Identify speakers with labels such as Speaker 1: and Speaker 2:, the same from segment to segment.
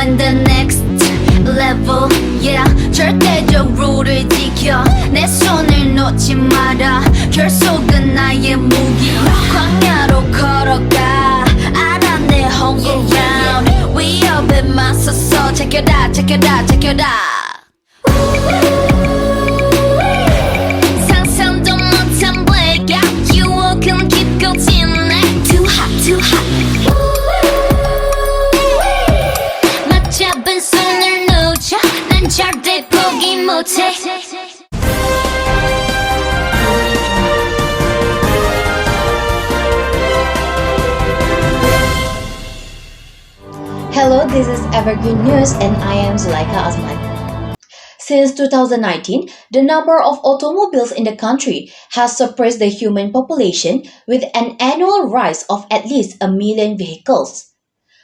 Speaker 1: in the next level yeah 절대적 룰을 지켜 내 손을 놓지 마라 결속은 나의 무기 광야로 걸어가 알아 내 home ground 위협에 맞서서 제껴라 제껴라 제껴라 상상도 못한 blackout 유혹은 깊고 진해 too hot 맞잡은 손을 놓쳐 난 절대 포기 못해
Speaker 2: Hello, this is Evergreen News and I am Zulaika Azman. Since 2019, the number of automobiles in the country has surpassed the human population with an annual rise of at least 1 million vehicles.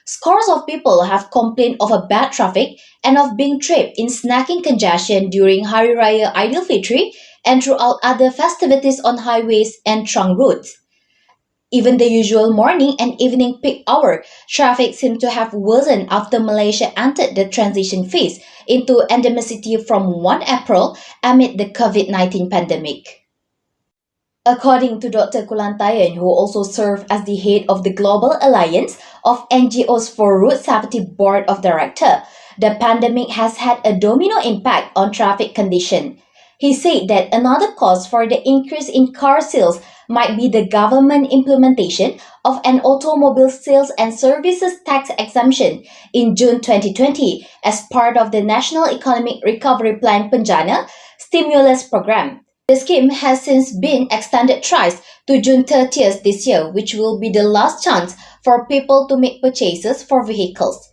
Speaker 2: Scores of people have complained of a bad traffic and of being trapped in snacking congestion during Hari Raya Aidilfitri and throughout other festivities on highways and trunk roads. Even the usual morning and evening peak hour traffic seemed to have worsened after Malaysia entered the transition phase into endemicity from 1 April amid the COVID-19 pandemic. According to Dr. Kulantayan, who also served as the head of the Global Alliance of NGOs for Road Safety Board of Directors, the pandemic has had a domino impact on traffic conditions. He said that another cause for the increase in car sales might be the government implementation of an automobile sales and services tax exemption in June 2020 as part of the National Economic Recovery Plan Penjana stimulus program. The scheme has since been extended twice to June 30th this year, which will be the last chance for people to make purchases for vehicles.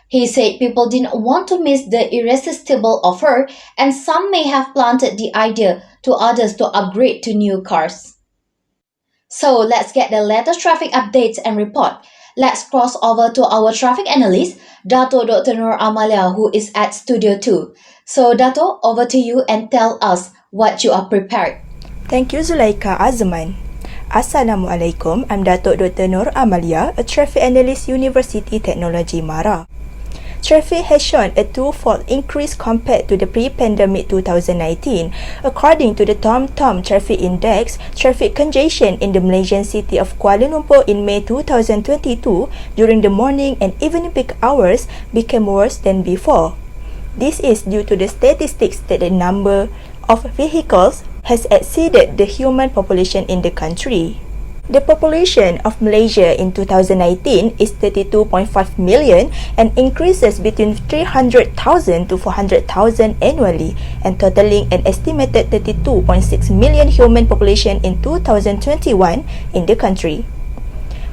Speaker 2: He said people didn't want to miss the irresistible offer and some may have planted the idea to others to upgrade to new cars. So let's get the latest traffic updates and report. Let's cross over to our traffic analyst, Dato Dr. Nur Amalia, who is at Studio 2. So Dato, over to you and tell us what you are prepared.
Speaker 3: Thank you, Zulaika Azman. Assalamualaikum, I'm Dato Dr. Nur Amalia, a traffic analyst, University Technology Mara. Traffic has shown a twofold increase compared to the pre-pandemic 2019. According to the TomTom Traffic Index, traffic congestion in the Malaysian city of Kuala Lumpur in May 2022 during the morning and evening peak hours became worse than before. This is due to the statistics that the number of vehicles has exceeded the human population in the country. The population of Malaysia in 2019 is 32.5 million and increases between 300,000 to 400,000 annually and totaling an estimated 32.6 million human population in 2021 in the country.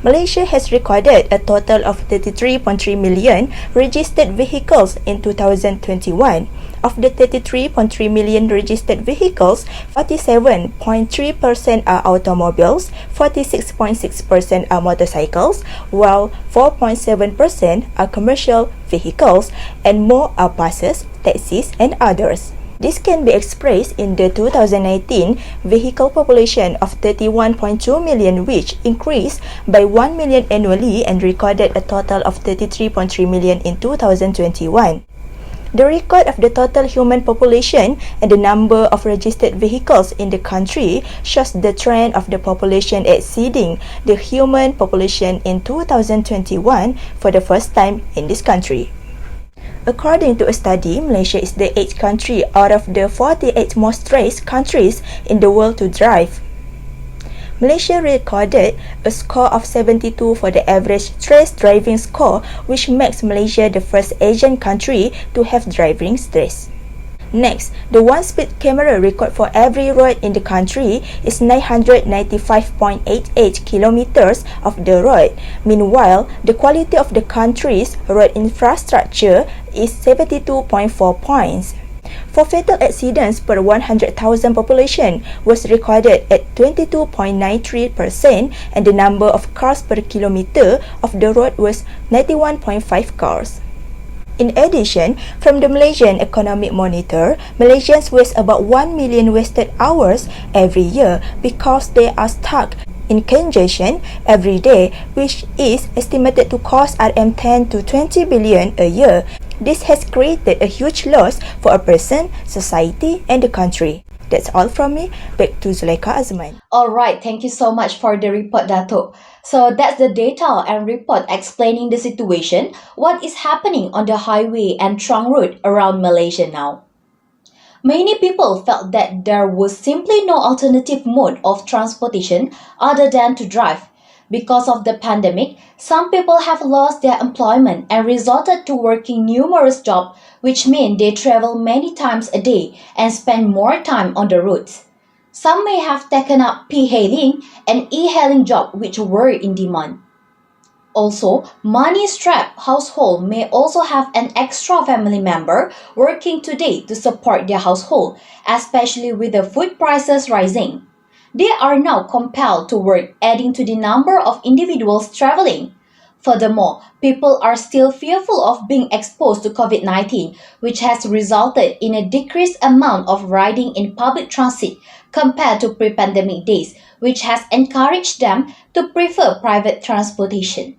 Speaker 3: Malaysia has recorded a total of 33.3 million registered vehicles in 2021. Of the 33.3 million registered vehicles, 47.3% are automobiles, 46.6% are motorcycles, while 4.7% are commercial vehicles, and more are buses, taxis, and others. This can be expressed in the 2019 vehicle population of 31.2 million, which increased by 1 million annually and recorded a total of 33.3 million in 2021. The record of the total human population and the number of registered vehicles in the country shows the trend of the population exceeding the human population in 2021 for the first time in this country. According to a study, Malaysia is the 8th country out of the 48 most stressed countries in the world to drive. Malaysia recorded a score of 72 for the average stress driving score, which makes Malaysia the first Asian country to have driving stress. Next, the one-speed camera record for every road in the country is 995.88 kilometers of the road. Meanwhile, the quality of the country's road infrastructure is 72.4 points. For fatal accidents per 100,000 population was recorded at 22.93% and the number of cars per kilometer of the road was 91.5 cars. In addition, from the Malaysian Economic Monitor, Malaysians waste about 1 million wasted hours every year because they are stuck in congestion every day, which is estimated to cost RM 10 to 20 billion a year. This has created a huge loss for a person, society, and the country. That's all from me. Back to Zulaikha Azman.
Speaker 2: Alright, thank you so much for the report, Dato. So that's the data and report explaining the situation, what is happening on the highway and trunk road around Malaysia now. Many people felt that there was simply no alternative mode of transportation other than to drive. Because of the pandemic, some people have lost their employment and resorted to working numerous jobs, which mean they travel many times a day and spend more time on the roads. Some may have taken up P-hailing and e-hailing jobs which were in demand. Also, money-strapped household may also have an extra family member working today to support their household, especially with the food prices rising. They are now compelled to work, adding to the number of individuals traveling. Furthermore, people are still fearful of being exposed to COVID-19, which has resulted in a decreased amount of riding in public transit compared to pre-pandemic days, which has encouraged them to prefer private transportation.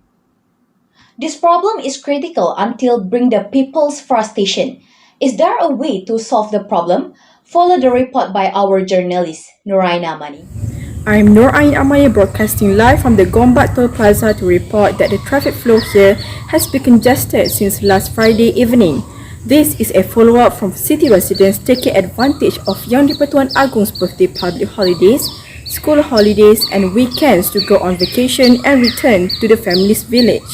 Speaker 2: This problem is critical until bring the people's frustration. Is there a way to solve the problem? Follow the report by our journalist, Nuraina Mani.
Speaker 4: I'm Nur Ain Amaya broadcasting live from the Gombak Toll Plaza to report that the traffic flow here has been congested since last Friday evening. This is a follow-up from city residents taking advantage of Yang di-Pertuan Agong's birthday public holidays, school holidays and weekends to go on vacation and return to the family's village.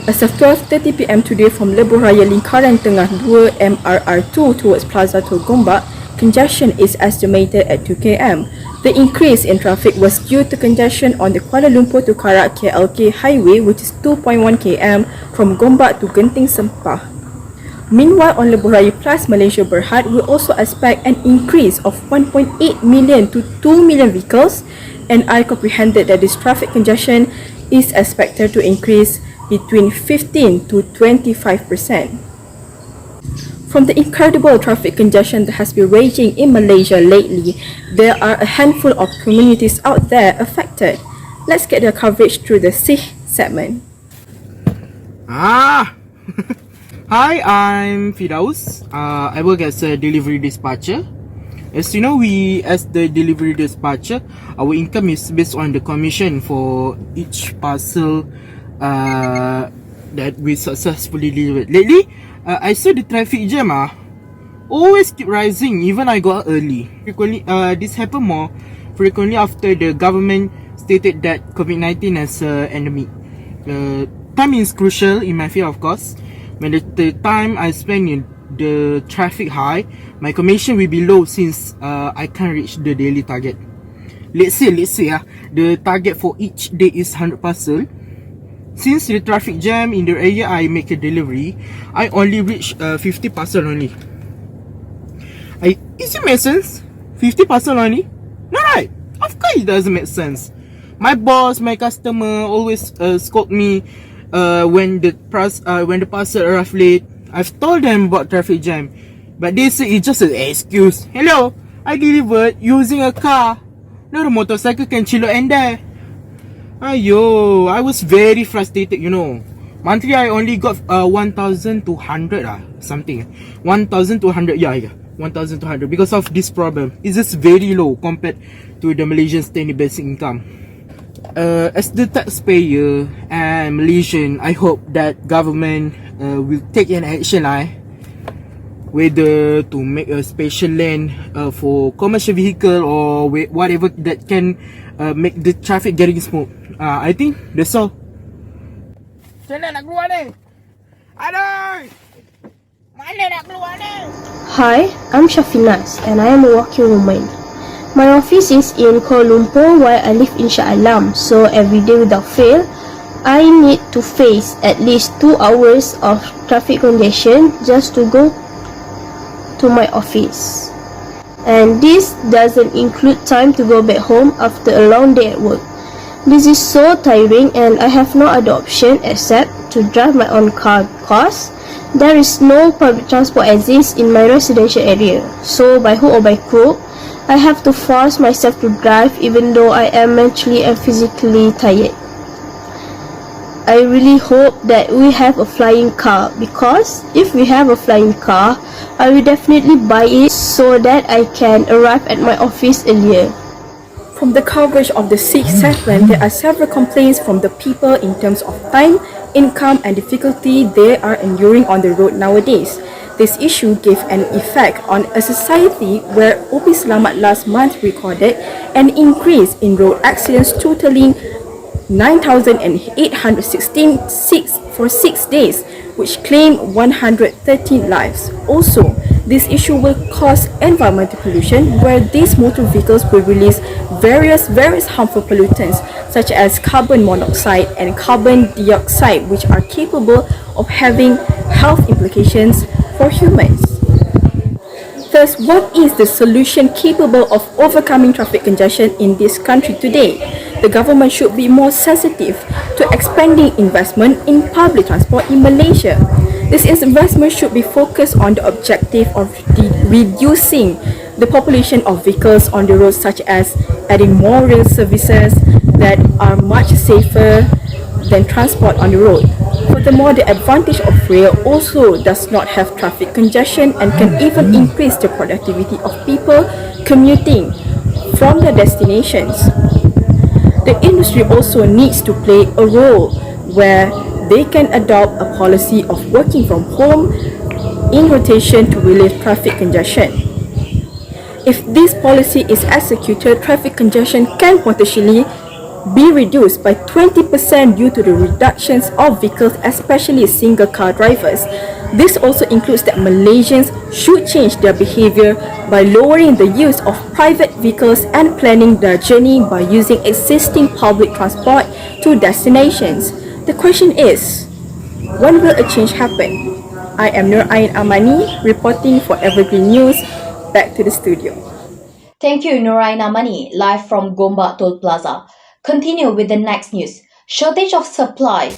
Speaker 4: As of 12:30 p.m. today from Lebuh Raya Lingkaran Tengah 2 MRR2 towards Plaza Toll Gombak, congestion is estimated at 2 km. The increase in traffic was due to congestion on the Kuala Lumpur to Karak KLK highway, which is 2.1 km from Gombak to Genting Sempah. Meanwhile, on Lebuh Raya Plus Malaysia Berhad, we also expect an increase of 1.8 million to 2 million vehicles, and I comprehended that this traffic congestion is expected to increase between 15 to 25%. From the incredible traffic congestion that has been raging in Malaysia lately, there are a handful of communities out there affected. Let's get their coverage through the Sikh segment.
Speaker 5: Hi, I'm Fidaus. I work as a delivery dispatcher. As you know, as the delivery dispatcher, our income is based on the commission for each parcel that we successfully delivered. Lately, I saw the traffic jam always keep rising, even I got early. Frequently, this happen more frequently after the government stated that COVID-19 is endemic. Time is crucial in my field, of course. When the time I spend in the traffic high, my commission will be low since I can't reach the daily target. Let's say the target for each day is 100 parcel. Since the traffic jam in the area I make a delivery, I only reach 50 parcel only. Is it make sense? 50 parcel only? No, right? Of course it doesn't make sense. My boss, my customer always scold me when the parcel arrive late. I've told them about traffic jam, but they say it's just an excuse. Hello, I delivered using a car. Not a motorcycle can chill and there. Ayo, I was very frustrated, you know. Monthly I only got 1,200 something. 1,200, yeah, 1,200 because of this problem. It's just very low compared to the Malaysian standard basic income. As the taxpayer and Malaysian, I hope that government will take an action whether to make a special lane for commercial vehicle or whatever that can make the traffic getting smooth. I think that's all. Macam mana nak keluar ni? Aduh! Mana nak keluar ni?
Speaker 6: Hi, I'm Shafinas and I am a working woman. My office is in Kuala Lumpur while I live in Shah Alam, so every day without fail, I need to face at least 2 hours of traffic congestion just to go to my office. And this doesn't include time to go back home after a long day at work. This is so tiring and I have no other option except to drive my own car because there is no public transport exists in my residential area. So by hook or by crook, I have to force myself to drive even though I am mentally and physically tired. I really hope that we have a flying car, because if we have a flying car, I will definitely buy it so that I can arrive at my office earlier.
Speaker 4: From the coverage of the Sikh segment, there are several complaints from the people in terms of time, income and difficulty they are enduring on the road nowadays. This issue gave an effect on a society where OP Selamat last month recorded an increase in road accidents totaling 9,816 for 6 days, which claimed 113 lives. Also, this issue will cause environmental pollution, where these motor vehicles will release various harmful pollutants such as carbon monoxide and carbon dioxide, which are capable of having health implications for humans. Thus, what is the solution capable of overcoming traffic congestion in this country today? The government should be more sensitive to expanding investment in public transport in Malaysia. This investment should be focused on the objective of reducing the population of vehicles on the road, such as adding more rail services that are much safer than transport on the road. Furthermore, the advantage of rail also does not have traffic congestion and can even increase the productivity of people commuting from their destinations. The industry also needs to play a role where they can adopt a policy of working from home in rotation to relieve traffic congestion. If this policy is executed, traffic congestion can potentially be reduced by 20% due to the reductions of vehicles, especially single car drivers. This also includes that Malaysians should change their behavior by lowering the use of private vehicles and planning their journey by using existing public transport to destinations. The question is, when will a change happen? I am Nur Ain Amani, reporting for Evergreen News. Back to the studio.
Speaker 2: Thank you, Noraina Mani, live from Gombak Toll Plaza. Continue with the next news. Shortage of supply.